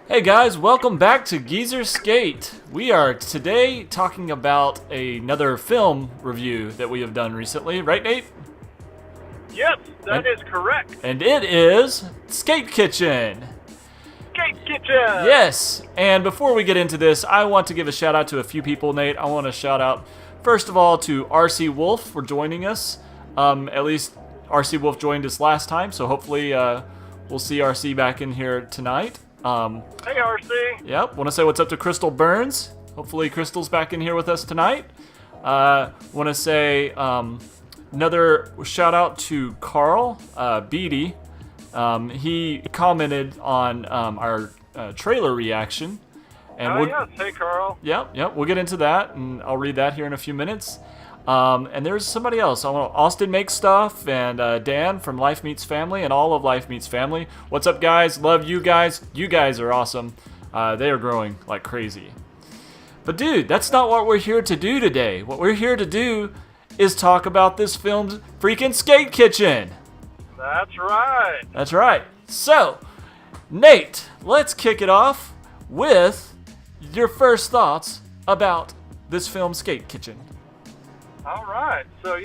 Hey guys, welcome back to Geezer Skate. We are today talking about another film review that we have done recently, right, Nate? Yes, that is correct. And it is Skate Kitchen. Skate Kitchen! Yes, and before we get into this, I want to give a shout out to a few people, Nate. I want to shout out, first of all, to RC Wolf for joining us. At least RC Wolf joined us last time, so hopefully we'll see RC back in here tonight. Hey, RC! Yep, want to say what's up to Crystal Burns. Hopefully Crystal's back in here with us tonight. Want to say another shout out to Carl Beatty. He commented on our trailer reaction. And Yes, hey, Carl. Yep, we'll get into that, and I'll read that here in a few minutes. And there's somebody else. Austin Makes Stuff and Dan from Life Meets Family and all of Life Meets Family. What's up, guys? Love you guys. You guys are awesome. They are growing like crazy. But dude, that's not what we're here to do today. What we're here to do is talk about this film's freaking Skate Kitchen. That's right. That's right. So, Nate, let's kick it off with your first thoughts about this film, Skate Kitchen. All right. So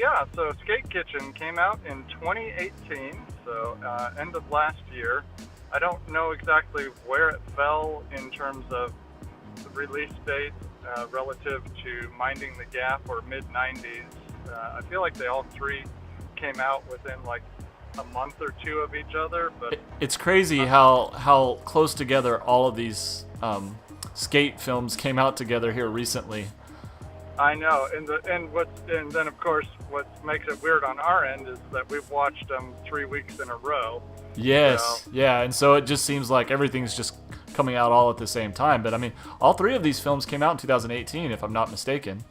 Skate Kitchen came out in 2018, so end of last year. I don't know exactly where it fell in terms of the release date relative to Minding the Gap or mid-90s. I feel like they all three came out within like a month or two of each other, but It's crazy how close together all of these skate films came out together here recently. I know, and then of course what makes it weird on our end is that we've watched them 3 weeks in a row. Yes, So, yeah, and so it just seems like everything's just coming out all at the same time. But I mean, all three of these films came out in 2018, if I'm not mistaken.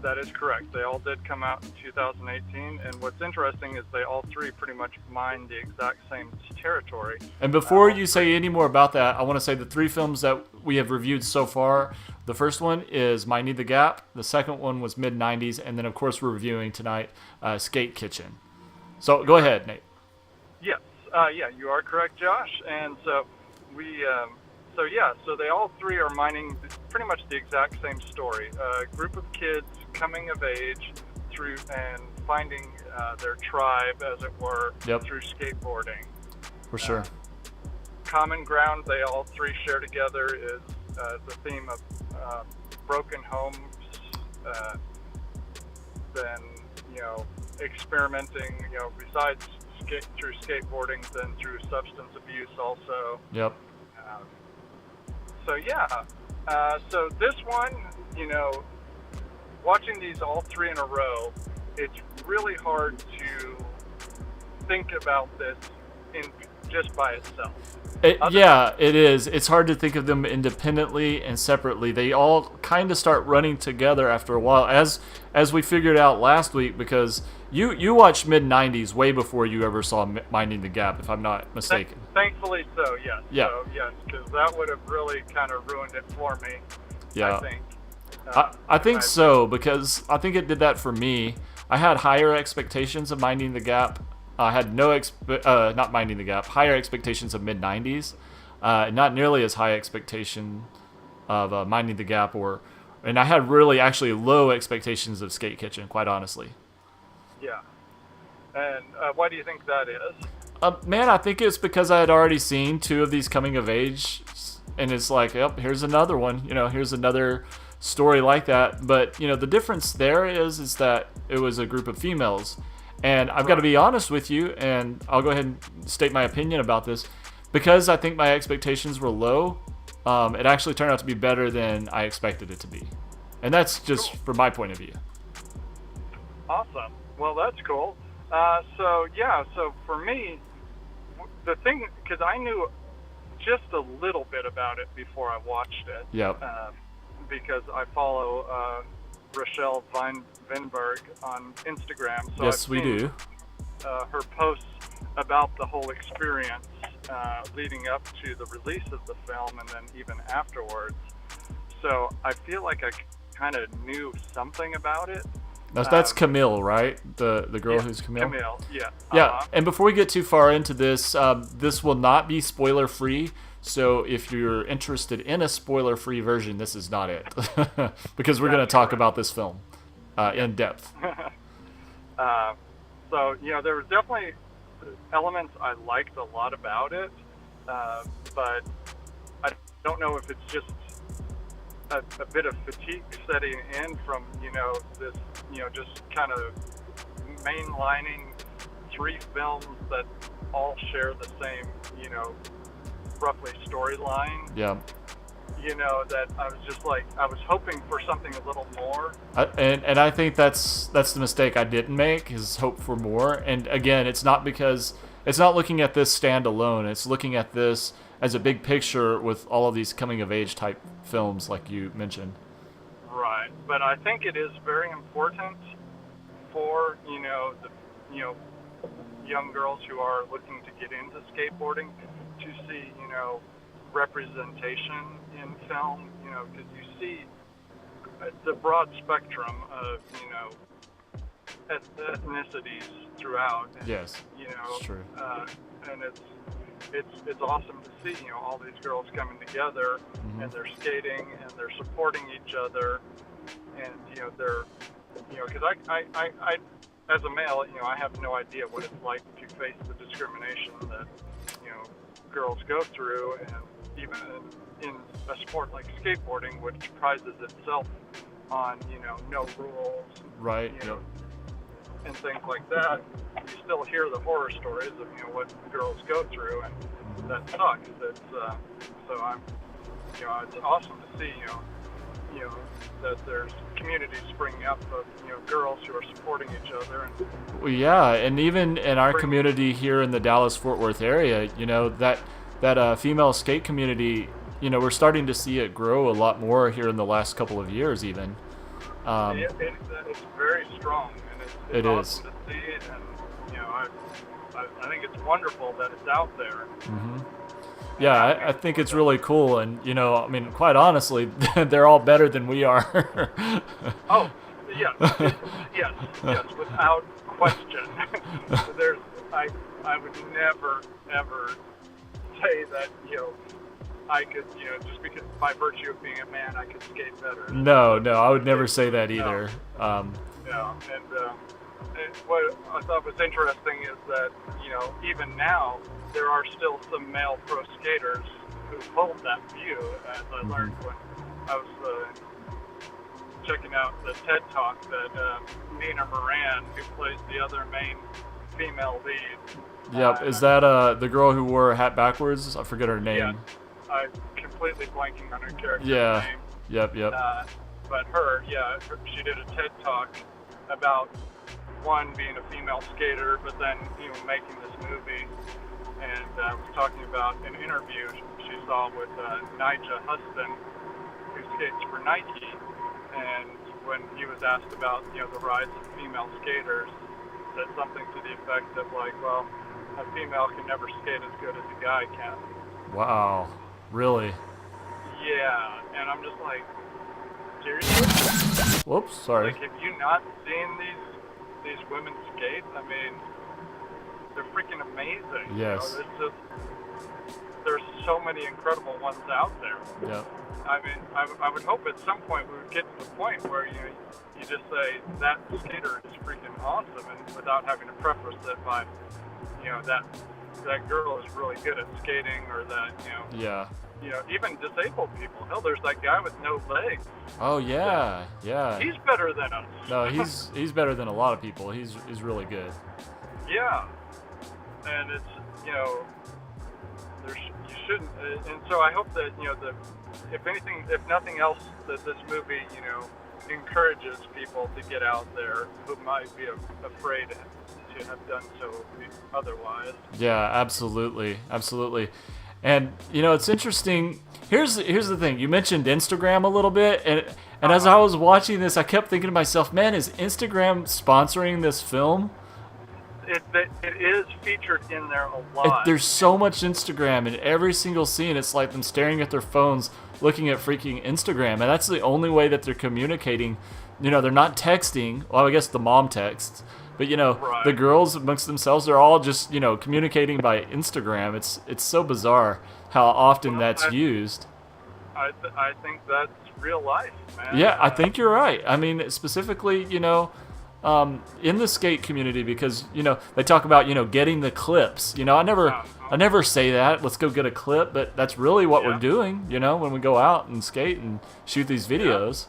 that is correct. They all did come out in 2018, and what's interesting is they all three pretty much mine the exact same territory. And before you say any more about that, I want to say the three films that we have reviewed so far. The first one is Minding the Gap. The second one was mid-90s, and then of course we're reviewing tonight Skate Kitchen. So go ahead, Nate. Yes, you are correct, Josh. And so so they all three are mining pretty much the exact same story. A group of kids coming of age through and finding their tribe, as it were, Yep. through skateboarding. For sure. Common ground they all three share together is the theme of broken homes, then experimenting, besides through skateboarding, then through substance abuse also. Yep. So this one, watching these all three in a row, it's really hard to think about this in just by itself. It is. It's hard to think of them independently and separately. They all kind of start running together after a while, as we figured out last week, because you watched mid-90s way before you ever saw Minding the Gap, if I'm not mistaken. Thankfully so, yes. Yeah. So, yes, because that would have really kind of ruined it for me, Yeah. I think. I think so, because I think it did that for me. I had higher expectations of Minding the Gap. I had not Minding the Gap, higher expectations of mid-90s. Not nearly as high expectation of Minding the Gap, and I had really actually low expectations of Skate Kitchen, quite honestly. Yeah. And why do you think that is? Man, I think it's because I had already seen two of these coming of age, and it's like, yep, here's another one. Here's another story like that. But the difference there is that it was a group of females, and I've got to be honest with you, and I'll go ahead and state my opinion about this, because I think my expectations were low. It actually turned out to be better than I expected it to be, and that's just Cool. from my point of view. Awesome. Well, that's cool. So for me, the thing, because I knew just a little bit about it before I watched it. Yep. Because I follow Rochelle Vinberg on Instagram. So Yes, I've we seen, do. her posts about the whole experience leading up to the release of the film and then even afterwards. So I feel like I kind of knew something about it. That's Camille, right? The girl who's Camille? Camille, yeah. Yeah, and before we get too far into this, this will not be spoiler-free. So if you're interested in a spoiler-free version, this is not it. Because we're going to talk about this film in depth. So, there was definitely elements I liked a lot about it, but I don't know if it's just a bit of fatigue setting in from, this, just kind of mainlining 3 films that all share the same, roughly storyline. Yeah. That I was just like, I was hoping for something a little more. And I think that's the mistake I didn't make, is hope for more. And again, it's not looking at this standalone. It's looking at this as a big picture with all of these coming of age type films, like you mentioned. Right, but I think it is very important for the young girls who are looking to get into skateboarding to see representation in film, because you see the broad spectrum of ethnicities throughout. And, yes, it's true. And it's awesome to see all these girls coming together, and they're skating and they're supporting each other, and they're because I as a male I have no idea what it's like to face the discrimination that girls go through, and even in a sport like skateboarding, which prizes itself on no rules, right? And things like that, you still hear the horror stories of what girls go through, and that sucks. It's so I'm it's awesome to see that there's communities springing up of girls who are supporting each other. And well, yeah, and even in our community here in the Dallas-Fort Worth area, that female skate community, we're starting to see it grow a lot more here in the last couple of years, even. It's very strong, and it's awesome to see it, and I think it's wonderful that it's out there. Yeah, I think it's really cool, and quite honestly, they're all better than we are. Oh, yes, yes, without question. I would never ever say that I could just because by virtue of being a man I could skate better. No, I would never say that either. No. And what I thought was interesting is that even now there are still some male pro skaters who hold that view, as I learned when I was checking out the TED Talk that Nina Moran, who plays the other main female lead. Yep, is that the girl who wore a hat backwards? I forget her name. Yeah, I'm completely blanking on her character's name. Yep. But she did a TED Talk about one being a female skater, but then making this movie, and was talking about an interview she saw with Nigel Huston, who skates for Nike, and when he was asked about the rise of female skaters, said something to the effect of like, well, a female can never skate as good as a guy can. Wow, really? Yeah, and I'm just like, seriously? Whoops, sorry. Like, have you not seen these women skate? I mean, they're freaking amazing. Yes. There's so many incredible ones out there. Yeah. I mean, I would hope at some point we would get to the point where you just say that skater is freaking awesome, and without having to preface it by that girl is really good at skating, or that Yeah. Even disabled people. Hell, there's that guy with no legs. Oh yeah. He's better than us. No, he's better than a lot of people. He's really good. Yeah, and it's you shouldn't, and so I hope that if nothing else, that this movie encourages people to get out there who might be afraid to have done so otherwise. Yeah, absolutely. And it's interesting. Here's the thing. You mentioned Instagram a little bit, and as I was watching this, I kept thinking to myself, man, is Instagram sponsoring this film? It is featured in there a lot. There's so much Instagram in every single scene. It's like them staring at their phones, looking at freaking Instagram, and that's the only way that they're communicating they're not texting. Well, I guess the mom texts, but the Right. girls amongst themselves, they're all just communicating by Instagram. It's so bizarre how often Well, that's used. I think that's real life, man. Yeah, I think you're right. I mean, specifically, in the skate community, because they talk about getting the clips. I never say that. Let's go get a clip, but that's really what we're Yeah. doing. When we go out and skate and shoot these videos.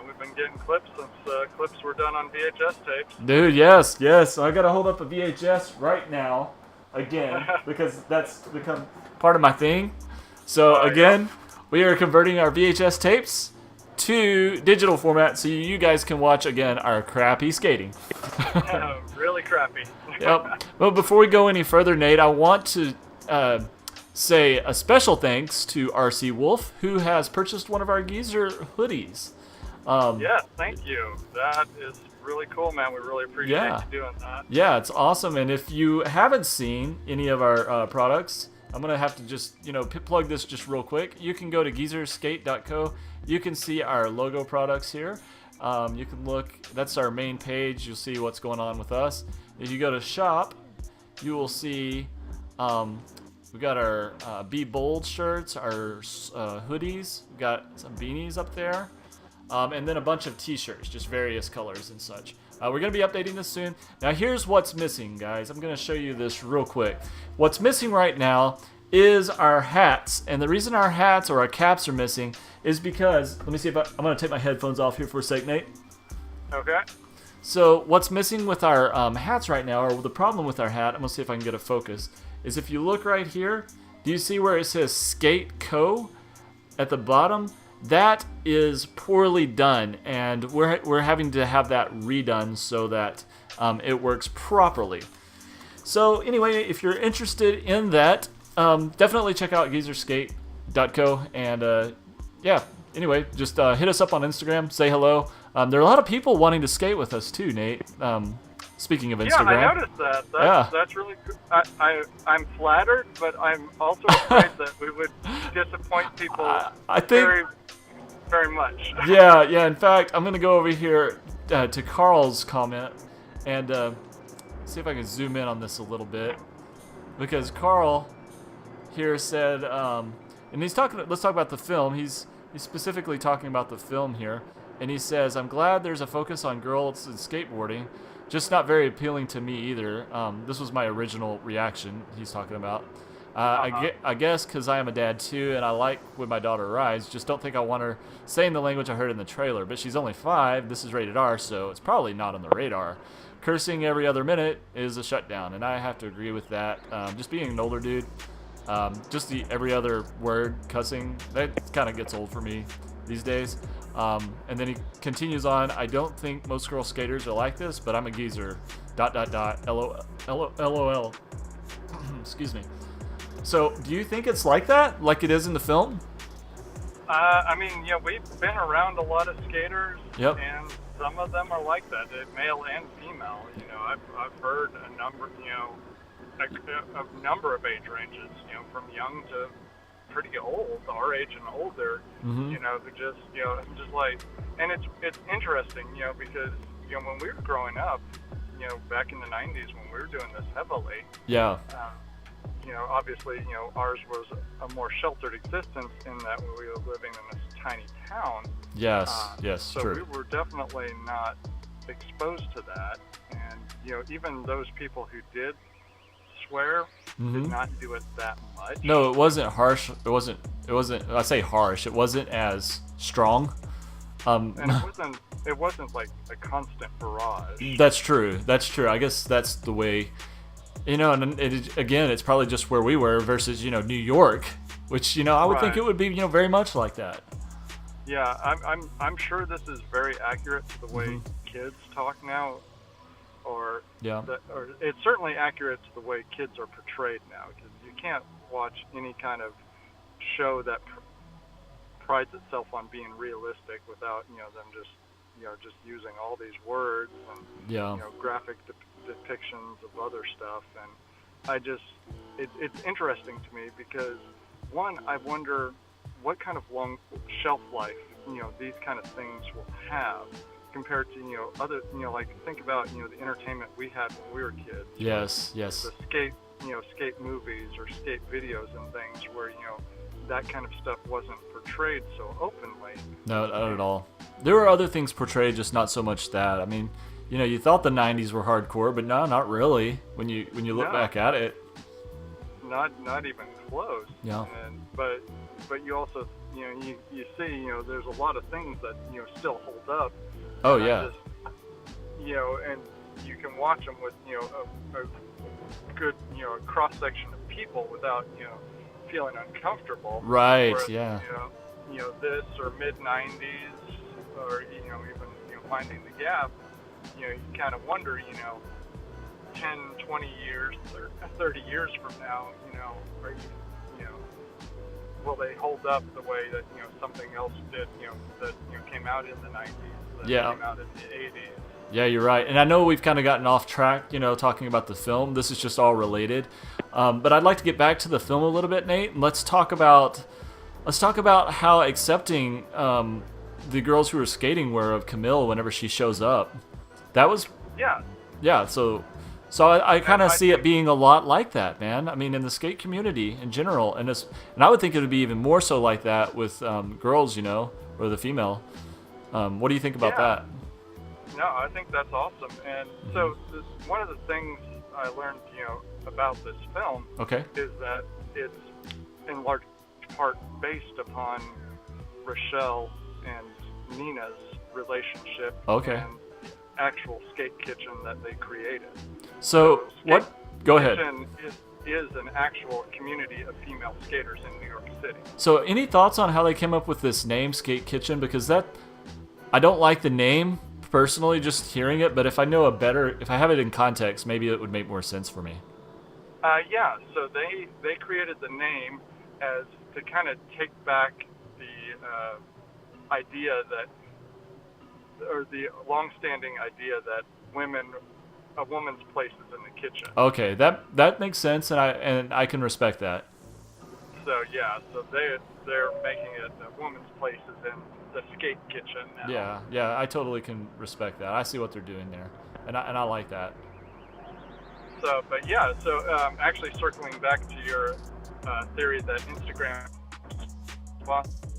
We've been getting clips since clips were done on VHS tapes. Dude, yes. I gotta hold up a VHS right now, again, because that's become part of my thing. So Oh, yeah. again, we are converting our VHS tapes to digital format, so you guys can watch again our crappy skating. Really crappy. Yep. Well, before we go any further, Nate, I want to say a special thanks to RC Wolf, who has purchased one of our Geezer hoodies. Yeah, thank you. That is really cool, man. We really appreciate Yeah. you doing that. Yeah, it's awesome. And if you haven't seen any of our products, I'm going to have to just, plug this just real quick. You can go to geezerskate.co. You can see our logo products here. You can look, that's our main page. You'll see what's going on with us. If you go to shop, you will see we got our Be Bold shirts, our hoodies. We got some beanies up there. And then a bunch of t-shirts, just various colors and such. We're going to be updating this soon. Now here's what's missing, guys. I'm going to show you this real quick. What's missing right now is our hats. And the reason our hats or our caps are missing is because, let me see if I'm going to take my headphones off here for a sec, Nate. Okay. So what's missing with our hats right now, or the problem with our hat, I'm going to see if I can get a focus, is if you look right here, do you see where it says Skate Co. at the bottom? That is poorly done, and we're having to have that redone so that it works properly. So anyway, if you're interested in that, definitely check out geezerskate.co, and yeah, anyway, just hit us up on Instagram, say hello. There are a lot of people wanting to skate with us too, Nate. Speaking of Instagram. Yeah, I noticed that. That's really cool. I'm flattered, but I'm also afraid that we would disappoint people I think, very, very much. Yeah. In fact, I'm gonna go over here to Carl's comment and see if I can zoom in on this a little bit, because Carl here said, and he's talking. Let's talk about the film. He's specifically talking about the film here, and he says, "I'm glad there's a focus on girls and skateboarding. Just not very appealing to me either." This was my original reaction he's talking about. I guess because I am a dad too, and I like when my daughter rides. Just don't think I want her saying the language I heard in the trailer. But she's only 5. This is rated R, so it's probably not on the radar. Cursing every other minute is a shutdown, and I have to agree with that. Just being an older dude, just the every other word cussing, that kind of gets old for me these days. And then he continues on, I don't think most girl skaters are like this, but I'm a geezer. ... LOL. Excuse me. So, do you think it's like that? Like it is in the film? I mean, we've been around a lot of skaters, Yep. and some of them are like that, male and female. I've heard a number, a number of age ranges, from young to pretty old, our age and older, Mm-hmm. who just, just like, and it's interesting, because, when we were growing up, back in the 90s when we were doing this heavily, Yeah. obviously, ours was a more sheltered existence in that we were living in this tiny town. Yes. Yes. So True. we were definitely not exposed to that. And, even those people who did swear Mm-hmm. did not do it that much. No, it wasn't harsh. It wasn't. I say harsh. It wasn't as strong. And it wasn't like a constant barrage. That's true. I guess that's the way. And again, it's probably just where we were versus New York, which I would think Right. it would be very much like that. Yeah, I'm sure this is very accurate to the way Mm-hmm. kids talk now, or Yeah. or it's certainly accurate to the way kids are portrayed now, because you can't watch any kind of show that prides itself on being realistic without them just using all these words and Yeah. graphic depictions of other stuff. And it's interesting to me because, one, I wonder what kind of long shelf life these kind of things will have, compared to other like think about the entertainment we had when we were kids. Yes, yes. The skate movies or skate videos and things where that kind of stuff wasn't portrayed so openly. No, not at all. There were other things portrayed, just not so much that. I mean, you thought the '90s were hardcore, but no, not really. When you look back at it, not even close. Yeah. But you also you see there's a lot of things that still hold up. Oh and yeah. And you can watch them with a good cross section of people without feeling uncomfortable. Right. Whereas, Yeah. This or mid '90s or even Finding the Gap, you kind of wonder 10, 20 years or 30 years from now, are will they hold up the way that something else did that came out in the '90s, that came out in the '80s. Yeah, you're right. And I know we've kind of gotten off track, talking about the film. This is just all related. But I'd like to get back to the film a little bit, Nate. And let's talk about how accepting the girls who were skating were of Camille whenever she shows up. That was yeah. So I kind of see it being a lot like that, man. I mean, in the skate community in general, and I would think it would be even more so like that with girls, or the female. What do you think about that? No, I think that's awesome. And so one of the things I learned, about this film is that it's in large part based upon Rochelle and Nina's relationship and actual skate kitchen that they created. So what? Go ahead. Is an actual community of female skaters in New York City. So any thoughts on how they came up with this name, Skate Kitchen? Because I don't like the name personally, just hearing it, but if I have it in context, maybe it would make more sense for me. So they created the name as to kind of take back the idea or the long-standing idea that a woman's place is in the kitchen. Okay, that makes sense, and I can respect that. So they're making it a woman's place is in the skate kitchen now. Yeah, I totally can respect that. I see what they're doing there, and I like that. So, actually circling back to your theory that Instagram.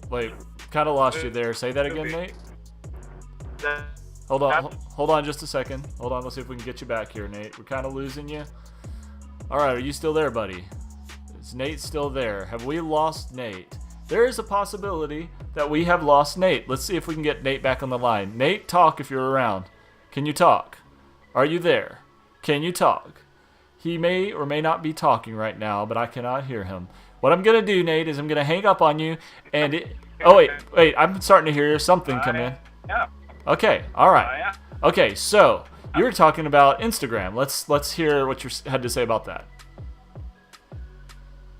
Wait, kind of lost you there. Say that again, Nate. Hold on just a second. Hold on, let's see if we can get you back here, Nate. We're kind of losing you. All right, are you still there, buddy? Is Nate still there? Have we lost Nate? There is a possibility that we have lost Nate. Let's see if we can get Nate back on the line. Nate, talk if you're around. Can you talk? Are you there? Can you talk? He may or may not be talking right now, but I cannot hear him. What I'm going to do, Nate, is I'm going to hang up on you. Oh, wait. I'm starting to hear something come in. Yeah. Okay. All right. Okay. So you were talking about Instagram. Let's hear what you had to say about that.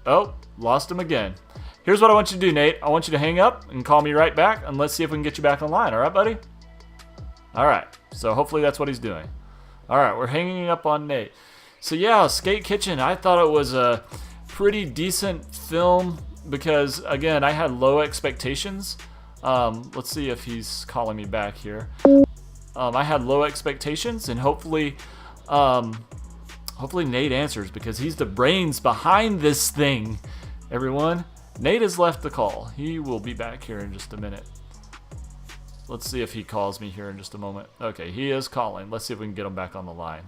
Oh, lost him again. Here's what I want you to do, Nate. I want you to hang up and call me right back, and let's see if we can get you back online. All right, buddy? All right. So hopefully that's what he's doing. All right. We're hanging up on Nate. So yeah, Skate Kitchen. I thought it was a pretty decent film because, again, I had low expectations. Let's see if he's calling me back here. I had low expectations, and hopefully Nate answers because he's the brains behind this thing. Everyone, Nate has left the call. He will be back here in just a minute. Let's see if he calls me here in just a moment. Okay, he is calling. Let's see if we can get him back on the line.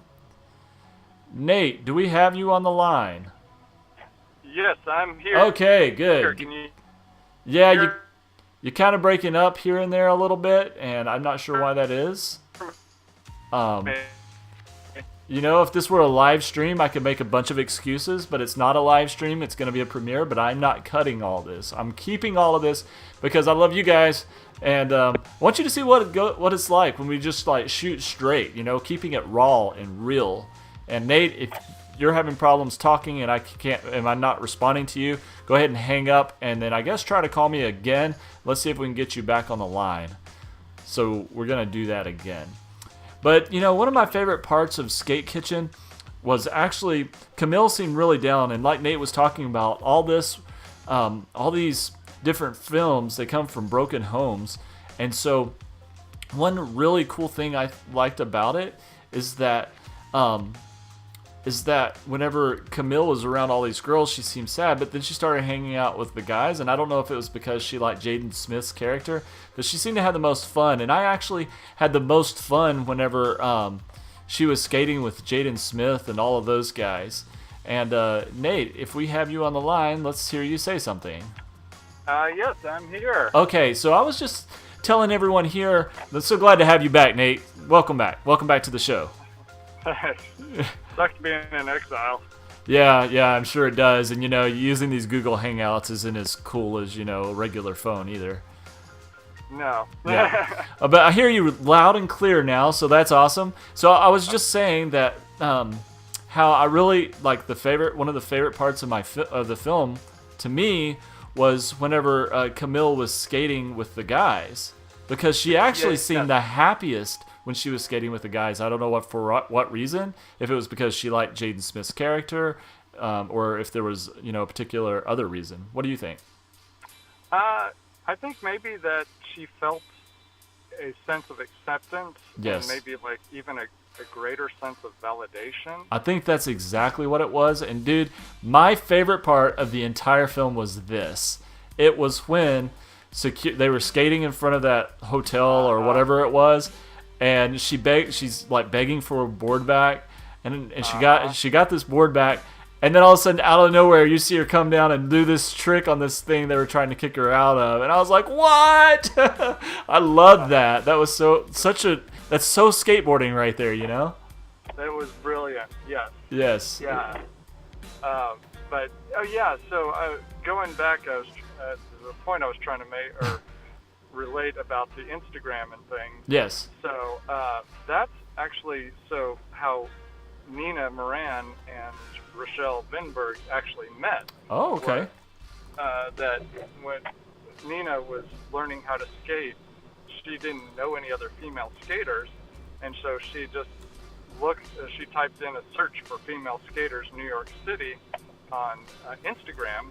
Nate, do we have you on the line? Yes, I'm here. Okay, good. Can you yeah, you're kind of breaking up here and there a little bit, and I'm not sure why that is. If this were a live stream, I could make a bunch of excuses, but it's not a live stream. It's going to be a premiere, but I'm not cutting all this. I'm keeping all of this because I love you guys, and I want you to see what it's like when we just shoot straight, keeping it raw and real. And Nate, if you're having problems talking and I'm not responding to you, go ahead and hang up, and then I guess try to call me again. Let's see if we can get you back on the line. So we're going to do that again. But, one of my favorite parts of Skate Kitchen was actually Camille seemed really down. And like Nate was talking about, all these different films, they come from broken homes. And so one really cool thing I liked about it is that um, whenever Camille was around all these girls, she seemed sad, but then she started hanging out with the guys, and I don't know if it was because she liked Jaden Smith's character, but she seemed to have the most fun, and I actually had the most fun whenever she was skating with Jaden Smith and all of those guys. And Nate, if we have you on the line, let's hear you say something. Yes, I'm here. Okay, so I was just telling everyone here, I'm so glad to have you back, Nate. Welcome back. Welcome back to the show. Sucks being in exile. Yeah, I'm sure it does. And, using these Google Hangouts isn't as cool as, a regular phone either. No. Yeah. But I hear you loud and clear now, so that's awesome. So I was just saying that how I really like one of the favorite parts of the film to me was whenever Camille was skating with the guys, because she actually seemed the happiest when she was skating with the guys. I don't know for what reason, if it was because she liked Jaden Smith's character, or if there was a particular other reason. What do you think? I think maybe that she felt a sense of acceptance, yes, and maybe like even a greater sense of validation. I think that's exactly what it was. And dude, my favorite part of the entire film was this. It was when they were skating in front of that hotel or whatever it was, and she's like begging for a board back, and she got this board back, and then all of a sudden out of nowhere you see her come down and do this trick on this thing they were trying to kick her out of, and I was like, what? I loved that. That was that's so skateboarding right there, That was brilliant. Yes. Yeah. But so going back, the point I was trying to make or relate about the Instagram and things. Yes. So that's actually how Nina Moran and Rochelle Vinberg actually met. Oh, okay. That when Nina was learning how to skate, she didn't know any other female skaters, and so she just she typed in a search for female skaters New York City on Instagram,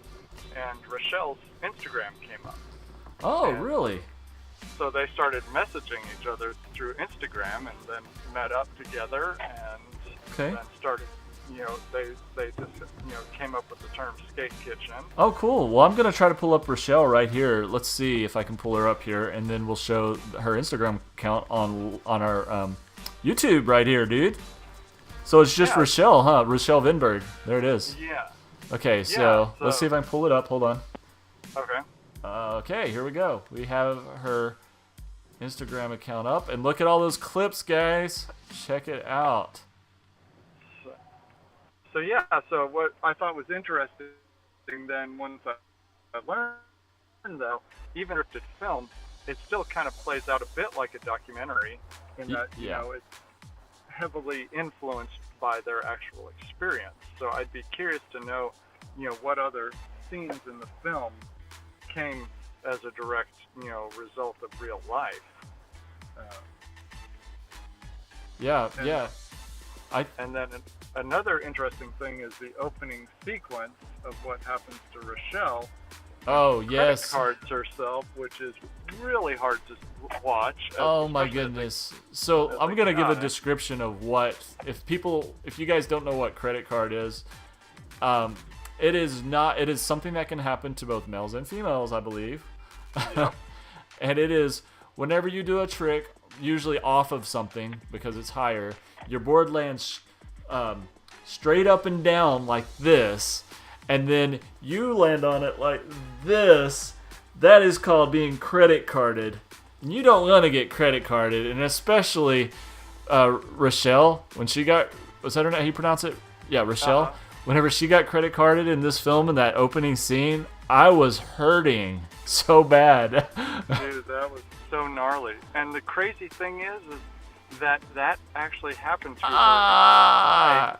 and Rochelle's Instagram came up. Oh, really? So they started messaging each other through Instagram, and then met up together, and then started, they just, came up with the term skate kitchen. Oh, cool. Well, I'm going to try to pull up Rochelle right here. Let's see if I can pull her up here, and then we'll show her Instagram account on our YouTube right here, dude. So it's just Rochelle, huh? Rochelle Vinberg. There it is. Yeah. Okay, so let's see if I can pull it up. Hold on. Okay. Okay, here we go. We have her Instagram account up, and look at all those clips, guys. Check it out. So what I thought was interesting then, once I learned, though, even if it's filmed, it still kind of plays out a bit like a documentary in that, it's heavily influenced by their actual experience. So I'd be curious to know, what other scenes in the film came as a direct, result of real life. And then another interesting thing is the opening sequence of what happens to Rochelle. Oh, yes. Credit cards herself, which is really hard to watch. Oh my goodness. So I'm going to give a description of if you guys don't know what credit card is, it is something that can happen to both males and females, I believe. Yep. And it is whenever you do a trick, usually off of something because it's higher, your board lands straight up and down like this, and then you land on it like this. That is called being credit carded. And you don't want to get credit carded, and especially Rochelle, when she got, was that her name? How you pronounce it? Yeah, Rochelle. Uh-huh. Whenever she got credit carded in this film in that opening scene, I was hurting so bad. Dude, that was so gnarly. And the crazy thing is that actually happened to her.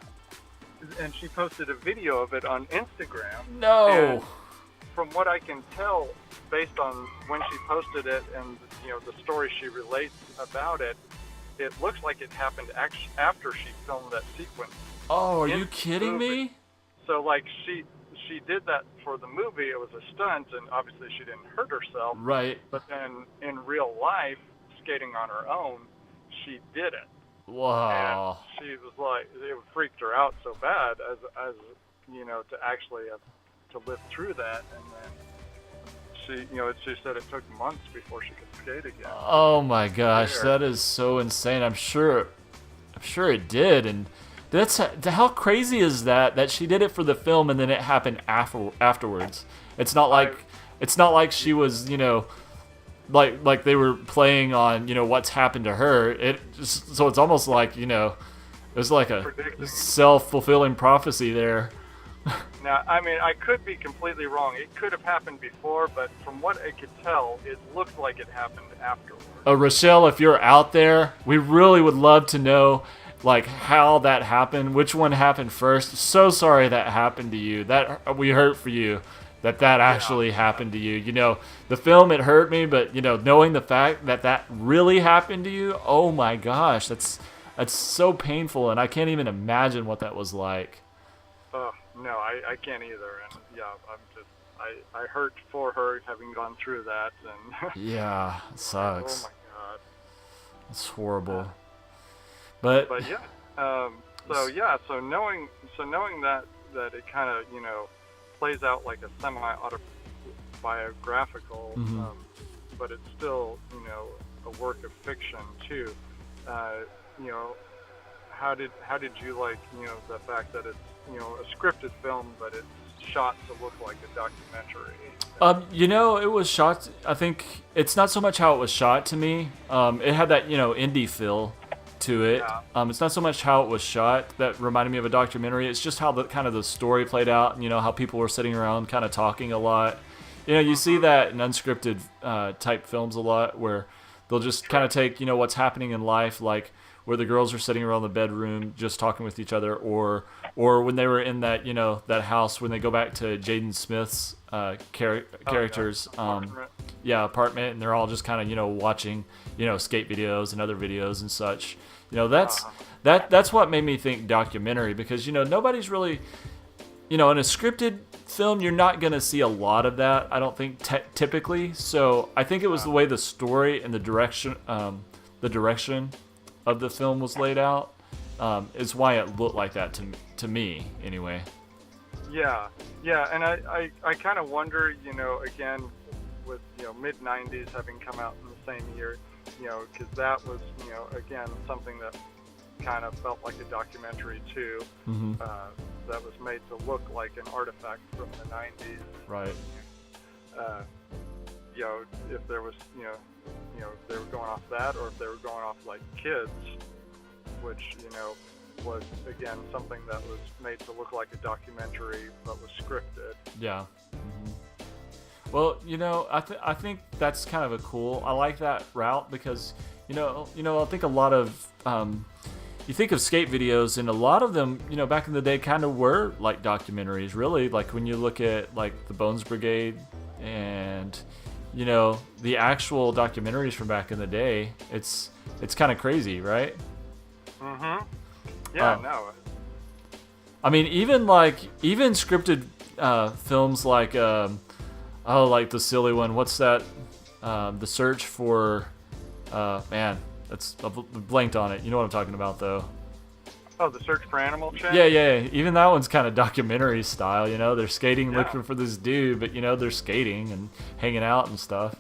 And she posted a video of it on Instagram. No. And from what I can tell, based on when she posted it and the story she relates about it, it looks like it happened after she filmed that sequence. Oh, are you kidding me? So like she did that for the movie. It was a stunt, and obviously she didn't hurt herself. Right. But then in real life, skating on her own, she did it. Wow. And she was like, it freaked her out so bad as to actually have to live through that. And then she said it took months before she could skate again. Oh my gosh, that is so insane. I'm sure it did. And how crazy is that she did it for the film and then it happened afterwards. It's not like she was, like they were playing on, what's happened to her. So it's almost like, it was like a self-fulfilling prophecy there. Now, I mean, I could be completely wrong. It could have happened before, but from what I could tell, it looked like it happened afterwards. Rochelle, if you're out there, we really would love to know, like, how that happened, which one happened first. So sorry that happened to you. That we hurt for you. That actually happened to you. The film, it hurt me, but, knowing the fact that really happened to you, oh my gosh, that's so painful, and I can't even imagine what that was like. No, I can't either, and I hurt for her having gone through that, and yeah, it sucks. Oh my God, it's horrible. But yeah, so knowing that it kind of plays out like a semi-autobiographical, but it's still a work of fiction too. How did you like the fact that it's a scripted film, but it's shot to look like a documentary? It was shot. I think it's not so much how it was shot to me. It had that indie feel to it. Yeah. It's not so much how it was shot that reminded me of a documentary. It's just how the story played out, and how people were sitting around kind of talking a lot. You see that in unscripted type films a lot, where they'll just kind of take what's happening in life, like where the girls are sitting around the bedroom just talking with each other, or when they were in that that house, when they go back to Jaden Smith's characters apartment, and they're all just kind of watching skate videos and other videos and such. That's what made me think documentary, because nobody's really in a scripted film, you're not going to see a lot of that, I don't think, typically. So I think it was the way the story and the direction of the film was laid out is why it looked like that to me anyway. Yeah, and I kind of wonder, again, with mid 90s having come out in the same year, because that was again something that kind of felt like a documentary too. That was made to look like an artifact from the 90s. Right. If there was if they were going off that, or if they were going off like Kids, which was again something that was made to look like a documentary but was scripted. Yeah. Well, I think that's kind of a cool. I like that route, because I think a lot of you think of skate videos, and a lot of them back in the day kind of were like documentaries, really. Like when you look at like the Bones Brigade and the actual documentaries from back in the day, it's kind of crazy, right? Yeah, no. I mean, even scripted films like like the silly one. What's that? The Search for man, I blanked on it. You know what I'm talking about, though. Oh, The Search for Animal Chain? Yeah. Even that one's kind of documentary style, They're skating looking for this dude, but, they're skating and hanging out and stuff.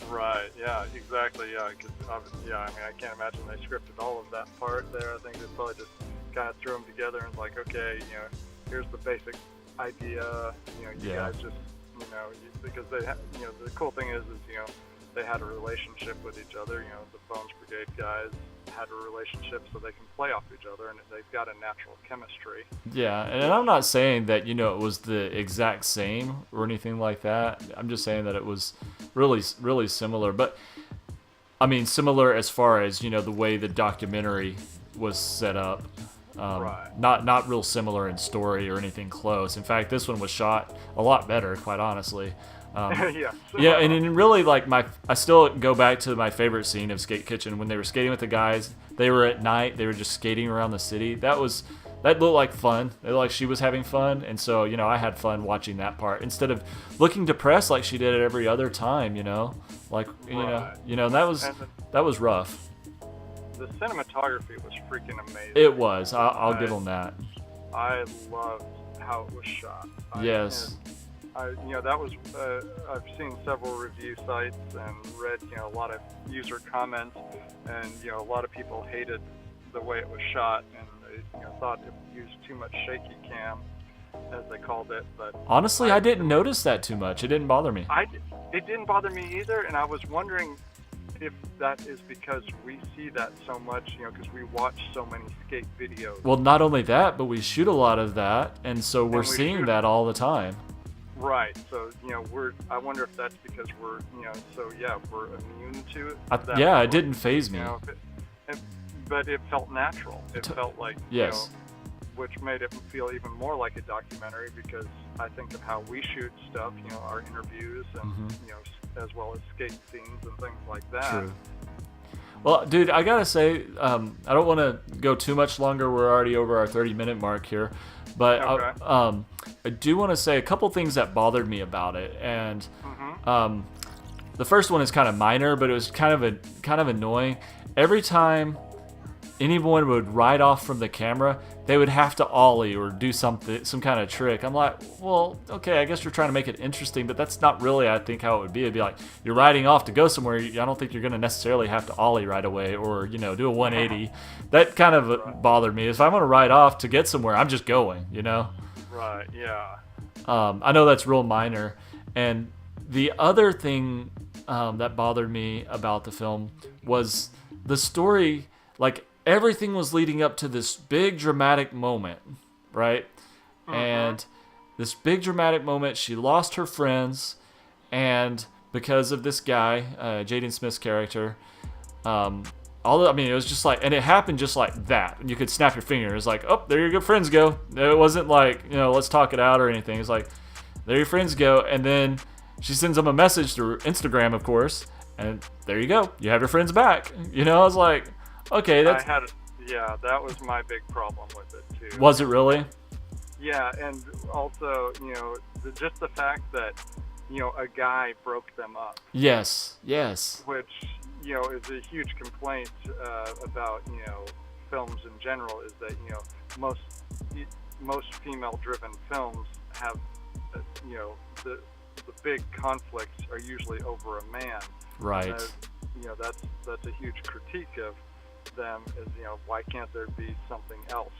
Right, yeah, exactly, yeah. I mean, I can't imagine they scripted all of that part there. I think they probably just kind of threw them together and like, okay, here's the basic idea, you guys just, because they, the cool thing is, they had a relationship with each other. The Bones Brigade guys had a relationship, so they can play off each other, and they've got a natural chemistry. Yeah, and I'm not saying that it was the exact same or anything like that. I'm just saying that it was really, really similar. But I mean, similar as far as the way the documentary was set up. Right. Not real similar in story or anything close. In fact, this one was shot a lot better, quite honestly. Yeah, and really, like, I still go back to my favorite scene of Skate Kitchen when they were skating with the guys. They were at night. They were just skating around the city. That was that looked like fun. It looked like she was having fun, and so I had fun watching that part instead of looking depressed like she did at every other time. Like Right. that was rough. The cinematography was freaking amazing. It was. I'll give them that. I loved how it was shot. Yes. That was. I've seen several review sites and read, a lot of user comments, and a lot of people hated the way it was shot, and they, thought it used too much shaky cam, as they called it. But Honestly, I didn't notice that too much. It didn't bother me. It didn't bother me either, and I was wondering if that is because we see that so much, because we watch so many skate videos. Well, not only that, but we shoot a lot of that, and so we're seeing that all the time. Right. So, I wonder if that's because we're immune to it. It didn't faze me. But it felt natural. It felt like, yes. Which made it feel even more like a documentary, because I think of how we shoot stuff, our interviews and, as well as skate scenes and things like that. True. Well, dude, I gotta say, I don't want to go too much longer. We're already over our 30-minute mark here. But okay. I do want to say a couple things that bothered me about it, and Mm-hmm. the first one is kind of minor, but it was kind of annoying. Every time anyone would ride off from the camera, they would have to ollie or do some kind of trick. I'm like, well, okay, I guess you're trying to make it interesting, but that's not really, I think, how it would be. It'd be like, you're riding off to go somewhere. I don't think you're going to necessarily have to ollie right away or, do a 180. That kind of bothered me. If I'm going to ride off to get somewhere, I'm just going, Right, yeah. I know that's real minor. And the other thing that bothered me about the film was the story. Like, everything was leading up to this big dramatic moment, right? Mm-hmm. And this big dramatic moment, she lost her friends, and because of this guy, Jaden Smith's character, it was just like, and it happened just like that. And you could snap your finger. It's like, oh, there your good friends go. It wasn't like, let's talk it out or anything. It's like, there your friends go. And then she sends them a message through Instagram, of course, and there you go. You have your friends back. I was like, okay, that's... that was my big problem with it too. Was it really? Yeah, and also, just the fact that, a guy broke them up. Yes. Which, is a huge complaint about, films in general, is that, most female-driven films have, the big conflicts are usually over a man. Right. That's a huge critique of them, is why can't there be something else?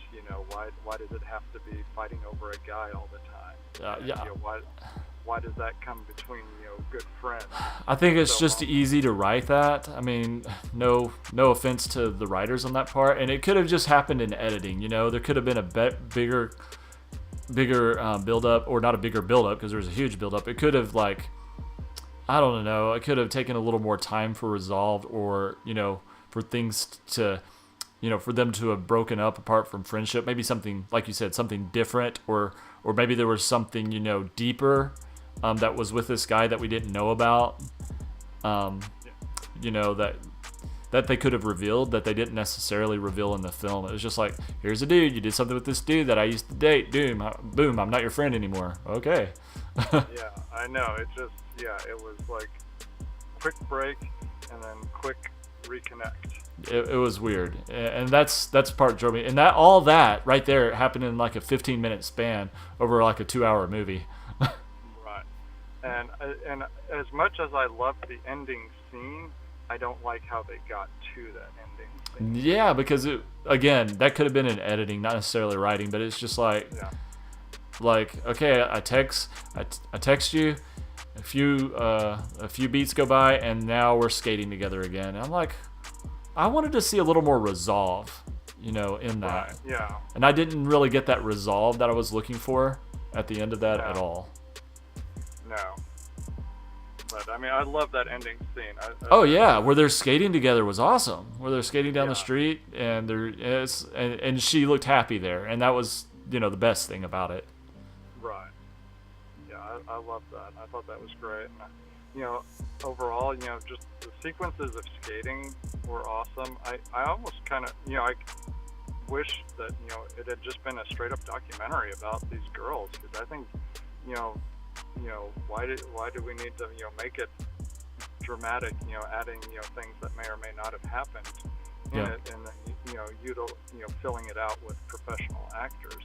Why does it have to be fighting over a guy all the time? Yeah. Why does that come between good friends? I think it's just easy to write that. I mean, no offense to the writers on that part, and it could have just happened in editing. There could have been a bigger build up, or not a bigger build up, because there was a huge build up. It could have, like, I don't know, it could have taken a little more time for resolved, or for things to, for them to have broken up apart from friendship. Maybe something, like you said, something different, or maybe there was something, deeper that was with this guy that we didn't know about, that they could have revealed that they didn't necessarily reveal in the film. It was just like, here's a dude, you did something with this dude that I used to date. Boom, I'm not your friend anymore. Okay. Yeah, I know. It just, it was like quick break and then quick reconnect. It was weird, and that's part that drove me. And all that right there happened in like a 15-minute span over like a 2-hour movie. Right, and as much as I love the ending scene, I don't like how they got to that ending scene. Yeah, because that could have been in editing, not necessarily writing, but it's just like, okay, I text you. A few beats go by, and now we're skating together again. And I'm like, I wanted to see a little more resolve, in that. Right, yeah. And I didn't really get that resolve that I was looking for at the end of that at all. No. But, I mean, I love that ending scene. Where they're skating together was awesome. Where they're skating down the street, and and she looked happy there. And that was, the best thing about it. Right. Yeah, I love that. I thought that was great. And, overall, just the sequences of skating were awesome. I almost kind of, wish that it had just been a straight up documentary about these girls, because I think why do we need to make it dramatic, adding things that may or may not have happened in Yeah. it, and then filling it out with professional actors.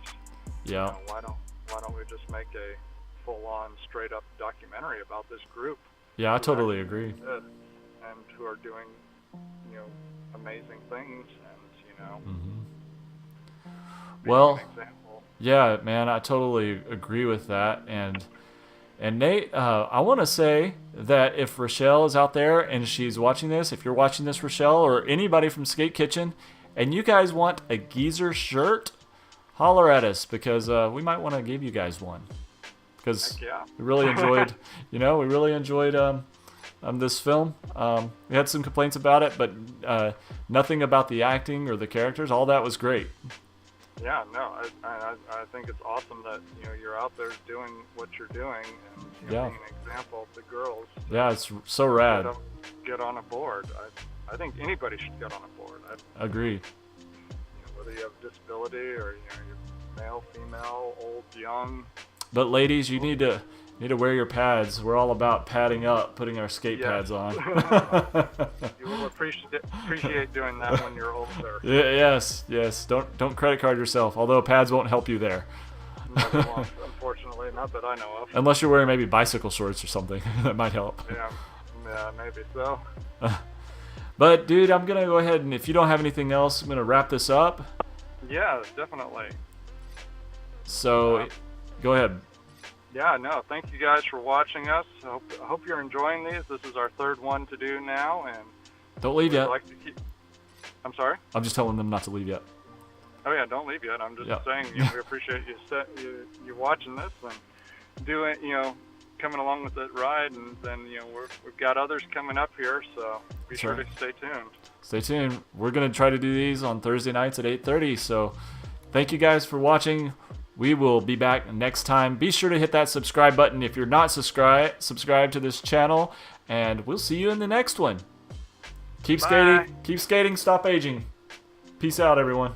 Yeah. Why don't we just make a full-on, straight-up documentary about this group? Yeah, I who totally actually agree. did and who are doing, amazing things, and Hmm. being Well, an example. yeah, man, I totally agree with that. And Nate, I want to say that if Rochelle is out there and she's watching this, if you're watching this, Rochelle, or anybody from Skate Kitchen, and you guys want a Geezer shirt, holler at us, because we might want to give you guys one. Because Heck yeah. we really enjoyed, this film. We had some complaints about it, but nothing about the acting or the characters. All that was great. Yeah, no, I think it's awesome that you're out there doing what you're doing, and Yeah. being an example to girls. Yeah, it's so rad. Get on a board. I think anybody should get on a board. Agree. Whether you have disability or you're male, female, old, young. But ladies, you need to wear your pads. We're all about padding up, putting our skate Yes. pads on. You will appreciate doing that when you're older. Yes. Don't credit card yourself. Although pads won't help you there, Never once, unfortunately, not that I know of. unless you're wearing maybe bicycle shorts or something. That might help. Yeah, maybe so. But dude, I'm gonna go ahead and if you don't have anything else, I'm gonna wrap this up. Yeah, definitely. So, go ahead. Yeah, no, thank you guys for watching us. I hope you're enjoying these. This is our third one to do now, and Don't leave we'd yet. like to keep. I'm sorry. I'm just telling them not to leave yet. Oh yeah, don't leave yet. I'm just Yeah. saying we appreciate you watching this and doing coming along with the ride, and then we've got others coming up here, so be sure right. to stay tuned. Stay tuned. We're gonna try to do these on Thursday nights at 8:30. So, thank you guys for watching. We will be back next time. Be sure to hit that subscribe button if you're not subscribed to this channel, and we'll see you in the next one. Keep Bye. skating, stop aging. Peace out, everyone.